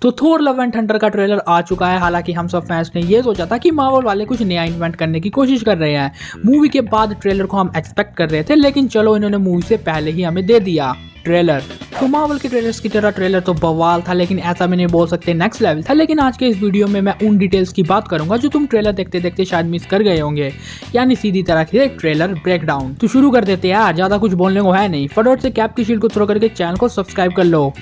तो थोर love and thunder का trailer आ चुका है। हालांकि हम सब फैंस ने ये सोचा था कि मार्वल वाले कुछ नया इन्वेंट करने की कोशिश कर रहे हैं। मूवी के बाद ट्रेलर को हम एक्सपेक्ट कर रहे थे, लेकिन चलो इन्होंने मूवी से पहले ही हमें दे दिया ट्रेलर। तो मार्वल के ट्रेलर्स की तरह ट्रेलर तो बवाल था, लेकिन ऐसा भी नहीं बोल सकते नेक्स्ट लेवल था। लेकिन आज के इस वीडियो में मैं उन डिटेल्स की बात करूंगा जो तुम ट्रेलर देखते देखते शायद मिस कर गए होंगे, यानी सीधी तरह से ट्रेलर ब्रेकडाउन। तो शुरू कर देते हैं यार, ज्यादा कुछ बोलने को है नहीं। फटाफट से कैप की शील्ड को थ्रो करके चैनल को सब्सक्राइब कर लो।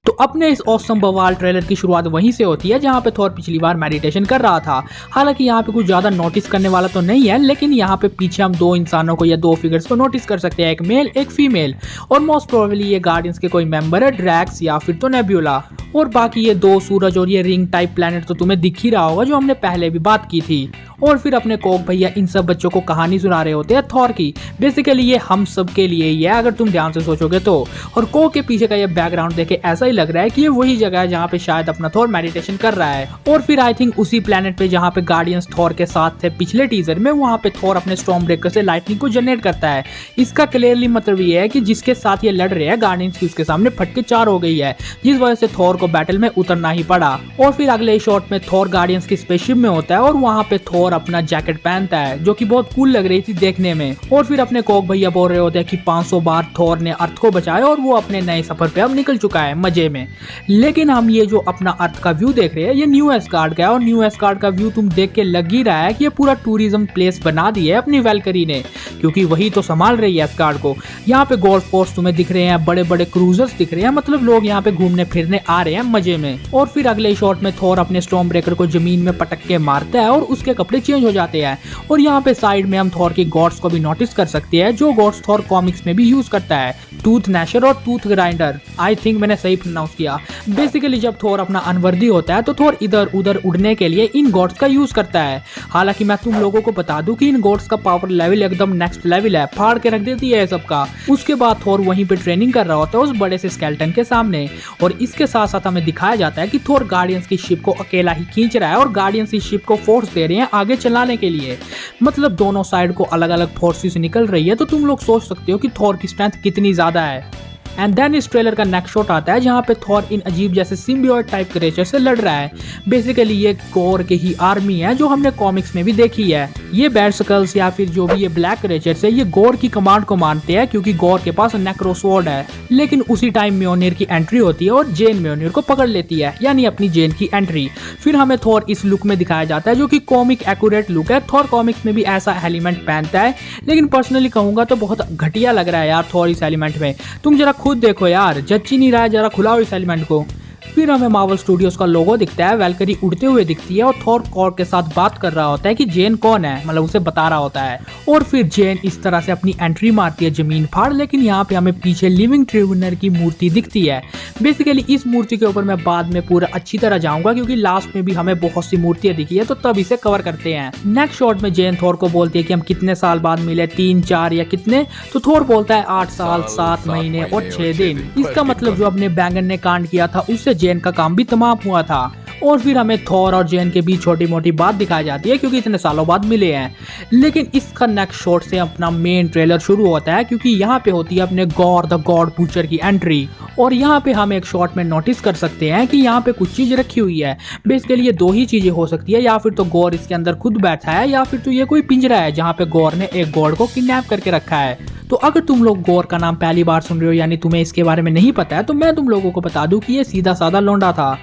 तो अपने इस ऑसम बवाल ट्रेलर की शुरुआत वहीं से होती है जहां पे थॉर पिछली बार मेडिटेशन कर रहा था। हालांकि यहाँ पे कुछ ज्यादा नोटिस करने वाला तो नहीं है, लेकिन यहाँ पे पीछे हम दो इंसानों को या दो फिगर्स को नोटिस कर सकते हैं, एक मेल एक फीमेल। और मोस्ट प्रोबेबली ये गार्डियंस के कोई मेंबर है, ड्रैक्स या फिर तो नेब्यूला। और बाकी ये दो सूरज और ये रिंग टाइप प्लेनेट तो तुम्हें दिख ही रहा होगा, जो हमने पहले भी बात की थी। और फिर अपने कोक भैया इन सब बच्चों को कहानी सुना रहे होते हैं थॉर की। बेसिकली ये हम सब के लिए ही है अगर तुम ध्यान से सोचोगे तो। और कोक के पीछे का ये बैकग्राउंड देखे ऐसा ही लग रहा है कि ये वही जगह है जहाँ पे शायद अपना थॉर मेडिटेशन कर रहा है। और फिर आई थिंक उसी प्लेनेट पे जहाँ पे गार्डियंस थॉर के साथ थे पिछले टीजर में, वहाँ पे थॉर अपने स्टॉर्म ब्रेकर से लाइटनिंग को जनरेट करता है। इसका क्लियरली मतलब ये है कि जिसके साथ ये लड़ रहे हैं गार्डियंस की, उसके सामने फटके चार हो गई है, जिस वजह से थॉर को बैटल में उतरना ही पड़ा। और फिर अगले शॉट में थॉर गार्डियंस की स्पेसशिप में होता है और वहाँ पे थॉर अपना जैकेट पहनता है, जो कि बहुत कूल लग रही थी देखने में। और फिर अपने कोक भैया बोल रहे होते हैं कि 500 बार थॉर ने अर्थ को बचाया और वो अपने नए सफर पे अब निकल चुका है मजे में। लेकिन हम ये जो अपना अर्थ का व्यू देख रहे हैं, ये न्यू एस्गार्ड का है। और न्यू एस्गार्ड का व्यू तुम देख के लग ही रहा है कि ये पूरा टूरिज्म प्लेस बना दिया है अपनी वैल्करी ने, क्योंकि वही तो संभाल रही है एस्गार्ड को। यहाँ पे गोल्फ कोर्स तुम्हें दिख रहे हैं, बड़े बड़े क्रूजर्स दिख रहे हैं, मतलब लोग यहाँ पे घूमने फिरने आ रहे हैं मजे में। और फिर अगले शॉट में थॉर अपने स्टॉर्म ब्रेकर को जमीन में पटक के मारता है और उसके कपड़े चेंज हो जाते हैं। और यहाँ पे साइड में हम थॉर की गॉड्स को भी नोटिस कर सकते हैं, जो गॉड्स थॉर कॉमिक्स में भी यूज करता है, टूथ नैशर और टूथ ग्राइंडर। आई थिंक मैंने सही प्रोनाउंस किया। बेसिकली जब थॉर अपना अनवर्दी होता है तो थॉर इधर उधर उड़ने के लिए इन गॉड्स का यूज करता है। हालांकि मैं तुम लोगों को बता दूं कि इन गॉड्स का पावर लेवल एकदम नेक्स्ट लेवल है, फाड़ के रख देती है सबका। उसके बाद थॉर वहीं पे ट्रेनिंग कर रहा होता है उस बड़े से स्केलेटन के सामने। और इसके साथ साथ हमें दिखाया जाता है कि थॉर गार्डियंस की शिप को अकेला ही खींच रहा है और गार्डियंस की शिप को फोर्स दे रहे हैं आगे चलाने के लिए। मतलब दोनों साइड को अलग अलग फोर्सेस निकल रही है, तो तुम लोग सोच सकते हो कि थॉर की स्ट्रेंथ कितनी ज्यादा है। एंड देन इस ट्रेलर का नेक्स्ट शॉट आता है जहाँ पे थॉर इन अजीब जैसे सिम्बियोट टाइप क्रिएचर से लड़ रहा है। बेसिकली ये गॉर की ही आर्मी है जो हमने कॉमिक्स में भी देखी है। ये बैरस्कल्स या फिर जो भी ये ब्लैक क्रिएचर्स है, ये गॉर की कमांड को मानते हैं क्योंकि गॉर के पास नेक्रोसवॉर्ड है। लेकिन उसी टाइम म्योनिर की एंट्री होती है और जेन म्योनिर को पकड़ लेती है, यानी अपनी जेन की एंट्री। फिर हमें थॉर इस लुक में दिखाया जाता है जो कि कॉमिक एक्यूरेट लुक है। थॉर कॉमिक्स में भी ऐसा एलिमेंट पहनता है, लेकिन पर्सनली कहूंगा तो बहुत घटिया लग रहा है यार थॉर इस एलिमेंट में। तुम जरा खुद देखो यार, जच ही नहीं रहा है, जरा खुलाओ इस एलिमेंट को। फिर हमें मार्वल स्टूडियोज का लोगो दिखता है, वैल्करी उड़ते हुए दिखती है और थॉर कॉर के साथ बात कर रहा होता है कि जेन कौन है, मतलब उसे बता रहा होता है। और फिर जेन इस तरह से अपनी एंट्री मारती है जमीन फाड़, लेकिन यहाँ पे हमें पीछे लिविंग ट्रिब्यूनर की मूर्ति दिखती है। बेसिकली इस मूर्ति के ऊपर मैं बाद में पूरा अच्छी तरह जाऊंगा, क्योंकि लास्ट में भी हमें बहुत सी मूर्तियां दिखी है, तो तब इसे कवर करते हैं। नेक्स्ट शॉट में जेन थॉर को बोलती है कि हम कितने साल बाद मिले, 3 4 या कितने? तो थॉर बोलता है 8 साल 7 महीने और 6 दिन। इसका मतलब जो अपने बैंगन ने कांड किया था उससे जेन का काम भी तमाम हुआ था। और फिर हमें थॉर और जेन के बीच छोटी मोटी बात दिखाई जाती है क्योंकि इतने सालों बाद मिले हैं। लेकिन इसका नेक्स्ट शॉट से अपना मेन ट्रेलर शुरू होता है, क्योंकि यहाँ पे होती है अपने गॉर द गॉड बूचर की एंट्री। और यहाँ पे हम एक शॉट में नोटिस कर सकते हैं कि यहाँ पे कुछ चीज रखी हुई है। बेसिकली ये दो ही चीजें हो सकती है, या फिर तो गॉर इसके अंदर खुद बैठा है, या फिर तो ये कोई पिंजरा है जहाँ पे गॉर ने एक गॉड को किडनैप करके रखा है। तो अगर तुम लोग गॉर का नाम पहली बार सुन रहे हो, यानी तुम्हें इसके बारे में नहीं पता है, तो मैं तुम लोगों को बता दूं कि ये सीधा साधा लौंडा था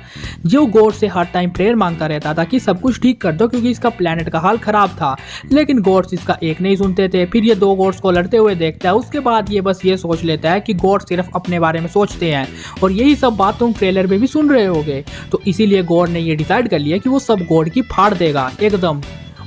जो गॉड से हर टाइम प्रेयर मांगता रहता था कि सब कुछ ठीक कर दो, क्योंकि इसका प्लेनेट का हाल खराब था। लेकिन गॉड्स इसका एक नहीं सुनते थे। फिर ये दो गॉड्स को लड़ते हुए देखता है, उसके बाद ये बस ये सोच लेता है कि गॉड सिर्फ अपने बारे में सोचते हैं। और यही सब बात तुम ट्रेलर में भी सुन रहे होगे। तो इसीलिए गॉड ने ये डिसाइड कर लिया कि वो सब गॉड की फाड़ देगा एकदम।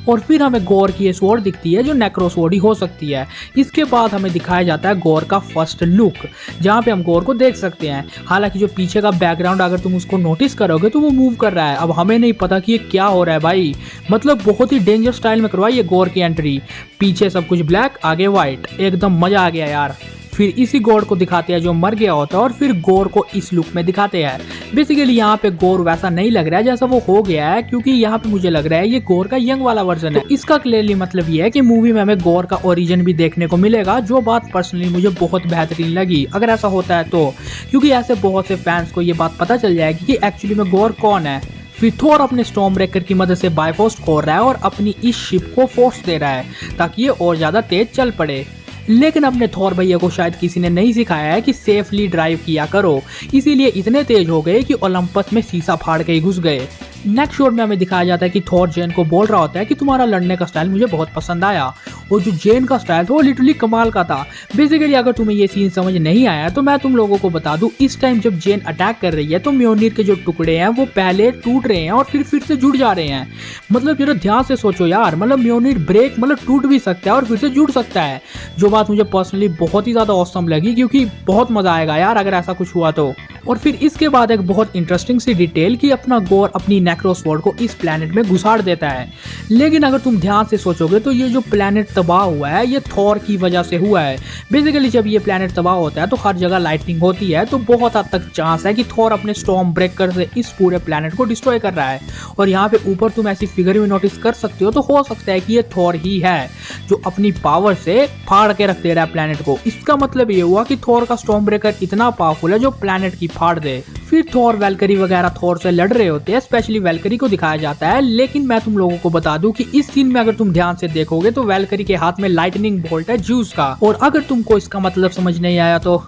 और फिर हमें गॉर की ये स्वॉर्ड दिखती है जो नेक्रोसवॉर्ड ही हो सकती है। इसके बाद हमें दिखाया जाता है गॉर का फर्स्ट लुक, जहाँ पे हम गॉर को देख सकते हैं। हालांकि जो पीछे का बैकग्राउंड अगर तुम उसको नोटिस करोगे तो वो मूव कर रहा है। अब हमें नहीं पता कि ये क्या हो रहा है भाई, मतलब बहुत ही डेंजर स्टाइल में करवाई है गॉर की एंट्री। पीछे सब कुछ ब्लैक, आगे व्हाइट, एकदम मजा आ गया यार। फिर इसी गॉड को दिखाते हैं जो मर गया होता है और फिर गोर को इस लुक में दिखाते हैं। बेसिकली यहाँ पे गोर वैसा नहीं लग रहा है जैसा वो हो गया है, क्योंकि यहाँ पे मुझे लग रहा है ये गोर का यंग वाला वर्जन है। तो इसका क्लियरली मतलब ये है कि मूवी में हमें गोर का ओरिजिन भी देखने को मिलेगा, जो बात पर्सनली मुझे बहुत बेहतरीन लगी अगर ऐसा होता है तो, क्योंकि ऐसे बहुत से फैंस को ये बात पता चल जाएगी कि एक्चुअली में गोर कौन है। फिर थोर अपने स्टॉर्म ब्रेकर की मदद से बायफोर्स खोल रहा है और अपनी इस शिप को फोर्स दे रहा है ताकि ये और ज्यादा तेज चल पड़े। लेकिन अपने थॉर भैया को शायद किसी ने नहीं सिखाया है कि सेफली ड्राइव किया करो, इसीलिए इतने तेज हो गए कि ओलंपस में शीशा फाड़ के ही घुस गए। नेक्स्ट शॉट में हमें दिखाया जाता है कि थॉर जेन को बोल रहा होता है कि तुम्हारा लड़ने का स्टाइल मुझे बहुत पसंद आया, और जो जेन का स्टाइल था वो लिटरली कमाल का था। बेसिकली अगर तुम्हें ये सीन समझ नहीं आया तो मैं तुम लोगों को बता दूं, इस टाइम जब जेन अटैक कर रही है तो म्योनिर के जो टुकड़े हैं वो पहले टूट रहे हैं और फिर से जुड़ जा रहे हैं। मतलब जरा ध्यान से सोचो यार, मतलब म्योनिर ब्रेक मतलब टूट भी सकता है और फिर से जुड़ सकता है, जो बात मुझे पर्सनली बहुत ही ज्यादा ऑसम लगी, क्योंकि बहुत मजा आएगा यार अगर ऐसा कुछ हुआ तो। और फिर इसके बाद एक बहुत इंटरेस्टिंग सी डिटेल कि अपना गोर अपनी नेक्रोस्वर्ड को इस प्लेनेट में घुसाड़ देता है। लेकिन अगर तुम ध्यान से सोचोगे तो ये जो प्लेनेट तबाह हुआ है ये थॉर की वजह से हुआ है। बेसिकली जब ये प्लेनेट तबाह होता है तो हर जगह लाइटनिंग होती है, तो बहुत हद तक चांस है कि थॉर अपने स्टॉर्म ब्रेकर से इस पूरे प्लेनेट को डिस्ट्रॉय कर रहा है। और यहाँ पे ऊपर तुम ऐसी फिगर भी नोटिस कर सकते हो, तो हो सकता है कि ये थॉर ही है जो अपनी पावर से फाड़ के रख दे रहा है प्लेनेट को। इसका मतलब ये हुआ कि थॉर का स्टॉर्म ब्रेकर इतना पावरफुल है जो प्लेनेट की फाड़ दे। फिर थॉर वैल्करी वगैरह थॉर से लड़ रहे होते हैं, स्पेशली वैल्करी को दिखाया जाता है। लेकिन मैं तुम लोगों को बता दूं कि इस सीन में अगर तुम ध्यान से देखोगे तो वैल्करी के हाथ में लाइटनिंग बोल्ट है ज्यूस का, और अगर तुमको इसका मतलब समझ नहीं आया तो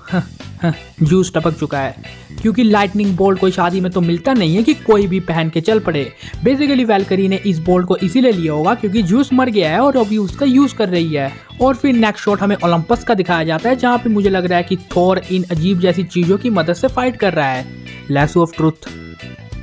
जूस टपक चुका है, क्योंकि लाइटनिंग बोल्ट कोई शादी में तो मिलता नहीं है कि कोई भी पहन के चल पड़े। बेसिकली वैल्करी ने इस बोल्ट को इसीलिए लिया होगा क्योंकि जूस मर गया है और अभी उसका यूज कर रही है। और फिर नेक्स्ट शॉट हमें ओलंपस का दिखाया जाता है, जहाँ पे मुझे लग रहा है कि थॉर इन अजीब जैसी चीजों की मदद से फाइट कर रहा है। Lasso of truth,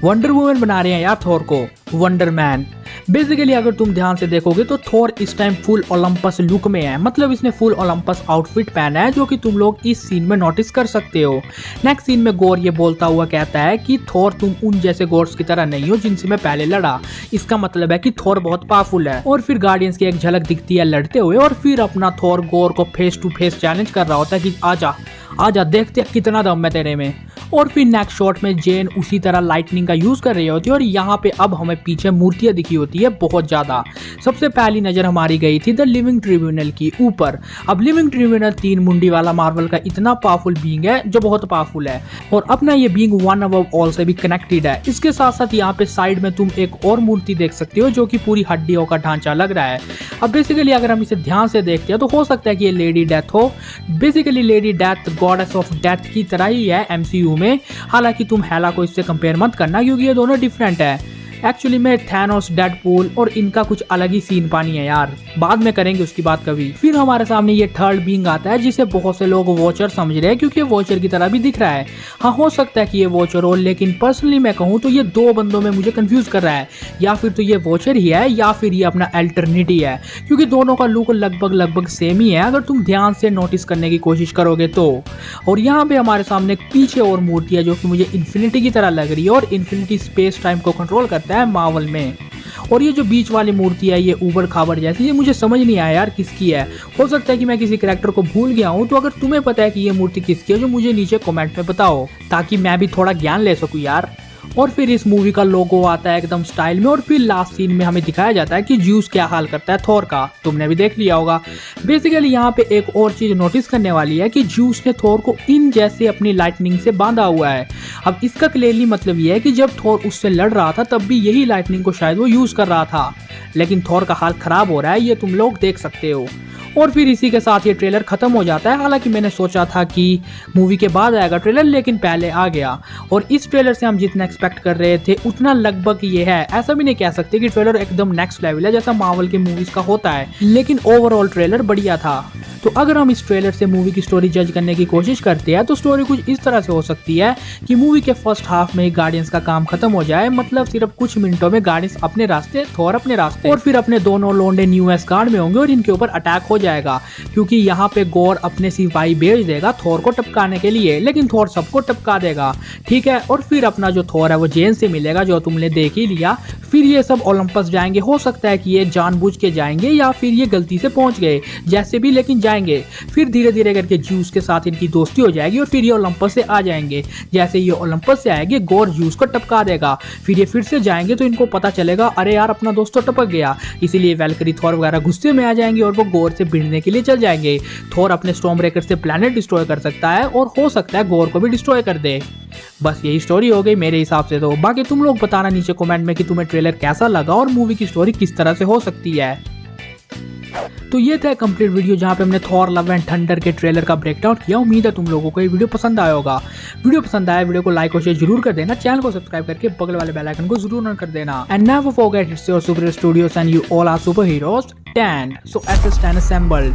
wonder woman बना रहे हैं यार थॉर को, वंडर मैन। बेसिकली अगर तुम ध्यान से देखोगे तो थॉर इस टाइम फुल ओलंपस लुक में है, मतलब इसने फुल ओलंपस आउटफिट पहना है, जो कि तुम लोग इस सीन में नोटिस कर सकते हो। नेक्स्ट सीन में गोर ये बोलता हुआ कहता है कि थॉर तुम उन जैसे गोड्स की तरह नहीं हो जिनसे मैं पहले लड़ा। इसका मतलब है कि थॉर बहुत पावरफुल है। और फिर गार्डियंस की एक झलक दिखती है लड़ते हुए, और फिर अपना थॉर गोर को फेस टू फेस चैलेंज कर रहा होता है कि आजा आजा, देखते कितना दम है तेरे में। और फिर नेक्स्ट शॉट में जेन उसी तरह लाइटनिंग का यूज कर रही होती है, और यहाँ पे अब हमें पीछे मूर्तियां दिखी होती है बहुत ज्यादा। सबसे पहली नजर हमारी गई थी द लिविंग ट्रिब्यूनल की ऊपर। अब लिविंग ट्रिब्यूनल 3 मुंडी वाला मार्वल का इतना पावरफुल बीइंग है जो बहुत पावरफुल है, और अपना ये बीइंग वन अबव ऑल से भी कनेक्टेड है। इसके साथ साथ यहाँ पे साइड में तुम एक और मूर्ति देख सकते हो जो कि पूरी हड्डियों का ढांचा लग रहा है। अब बेसिकली अगर हम इसे ध्यान से देखते हैं तो हो सकता है कि ये लेडी डेथ हो। Basically lady death goddess of death की तरह ही है एमसीयू में, हालांकि तुम हेला को इससे कंपेयर मत करना क्योंकि ये दोनों डिफरेंट है। एक्चुअली में थैनोस, डेडपूल और इनका कुछ अलग ही सीन पानी है यार, बाद में करेंगे उसकी बात कभी। फिर हमारे सामने ये थर्ड बीइंग आता है जिसे बहुत से लोग वॉचर समझ रहे हैं क्योंकि ये वॉचर की तरह भी दिख रहा है। हाँ, हो सकता है कि ये वॉचर हो, लेकिन पर्सनली मैं कहूँ तो ये 2 बंदों में मुझे कंफ्यूज कर रहा है। या फिर तो ये वॉचर ही है या फिर ये अपना अल्टरनेटी है, क्योंकि दोनों का लुक लगभग सेम ही है अगर तुम ध्यान से नोटिस करने की कोशिश करोगे तो। और यहाँ पे हमारे सामने पीछे और मूर्ति है जो कि मुझे इन्फिनिटी की तरह लग रही है, और इन्फिनिटी स्पेस टाइम को कंट्रोल करता है मार्वल में। और ये जो बीच वाली मूर्ति है ये ऊबड़ खाबड़ जैसी, ये मुझे समझ नहीं आया यार किसकी है। हो सकता है कि मैं किसी कैरेक्टर को भूल गया हूँ, तो अगर तुम्हें पता है कि ये मूर्ति किसकी है जो मुझे नीचे कमेंट में बताओ, ताकि मैं भी थोड़ा ज्ञान ले सकूँ यार। और फिर इस मूवी का लोगो आता है एकदम स्टाइल में, और फिर लास्ट सीन में हमें दिखाया जाता है कि ज्यूस क्या हाल करता है थॉर का, तुमने भी देख लिया होगा। बेसिकली यहाँ पे एक और चीज नोटिस करने वाली है कि ज्यूस ने थॉर को इन जैसे अपनी लाइटनिंग से बांधा हुआ है। अब इसका क्लियरली मतलब यह है कि जब थॉर उससे लड़ रहा था तब भी यही लाइटनिंग को शायद वो यूज कर रहा था, लेकिन थॉर का हाल खराब हो रहा है, ये तुम लोग देख सकते हो। और फिर इसी के साथ ये ट्रेलर खत्म हो जाता है। हालांकि मैंने सोचा था कि मूवी के बाद आएगा ट्रेलर, लेकिन पहले आ गया। और इस ट्रेलर से हम जितना एक्सपेक्ट कर रहे थे उतना लगभग ये है। ऐसा भी नहीं कह सकते कि ट्रेलर एकदम नेक्स्ट लेवल है जैसा मार्वल की मूवीज का होता है, लेकिन ओवरऑल ट्रेलर बढ़िया था। तो अगर हम इस ट्रेलर से मूवी की स्टोरी जज करने की कोशिश करते हैं तो स्टोरी कुछ इस तरह से हो सकती है कि मूवी के फर्स्ट हाफ में ही गार्डियंस का काम खत्म हो जाए, मतलब सिर्फ कुछ मिनटों में गार्डियंस अपने रास्ते, थॉर अपने रास्ते, और फिर अपने दोनों लोंडे न्यू एस्गार्ड में होंगे और इनके ऊपर अटैक हो जाएगा, क्योंकि यहाँ पे गोर अपने सिपाही भेज देगा थॉर को टपकाने के लिए, लेकिन थॉर सबको टपका देगा, ठीक है। और फिर अपना जो थॉर है वो जेन से मिलेगा, जो तुमने देख ही लिया। फिर ये सब ओलंपस जाएंगे, हो सकता है कि ये जानबूझ के जाएंगे या फिर ये गलती से पहुंच गए, जैसे भी, लेकिन जाएंगे। फिर धीरे धीरे करके ज्यूस के साथ इनकी दोस्ती हो जाएगी और फिर ये ओलंपस से आ जाएंगे। जैसे ये ओलंपस से आएंगे गोर ज्यूस को टपका देगा। फिर ये फिर से जाएंगे तो इनको पता चलेगा अरे यार अपना दोस्त तो टपक गया, इसीलिए वैल्करी थॉर वगैरह गुस्से में आ जाएंगे और वो गोर से भिड़ने के लिए चल जाएंगे। थॉर अपने स्टॉर्म ब्रेकर से प्लैनेट डिस्ट्रॉय कर सकता है और हो सकता है गोर को भी डिस्ट्रॉय कर दे। बस यही स्टोरी हो गई मेरे हिसाब से। तो बाकी तुम लोग बताना नीचे कमेंट में कि तुम्हें ट्रेलर कैसा लगा और मूवी की स्टोरी किस तरह से हो सकती है। तो ये था कंप्लीट वीडियो जहाँ पे हमने थॉर लव एंड थंडर के ट्रेलर का ब्रेकडाउन किया। उम्मीद है तुम लोगों को ये वीडियो पसंद आया होगा। वीडियो पसंद आया वीडियो को लाइक और शेयर जरूर कर देना। चैनल को सब्सक्राइब करके बगल वाले बेल आइकन को जरूर ऑन कर देना। And never forget it's your super studios and you all are super heroes 10 so SS10 assembled।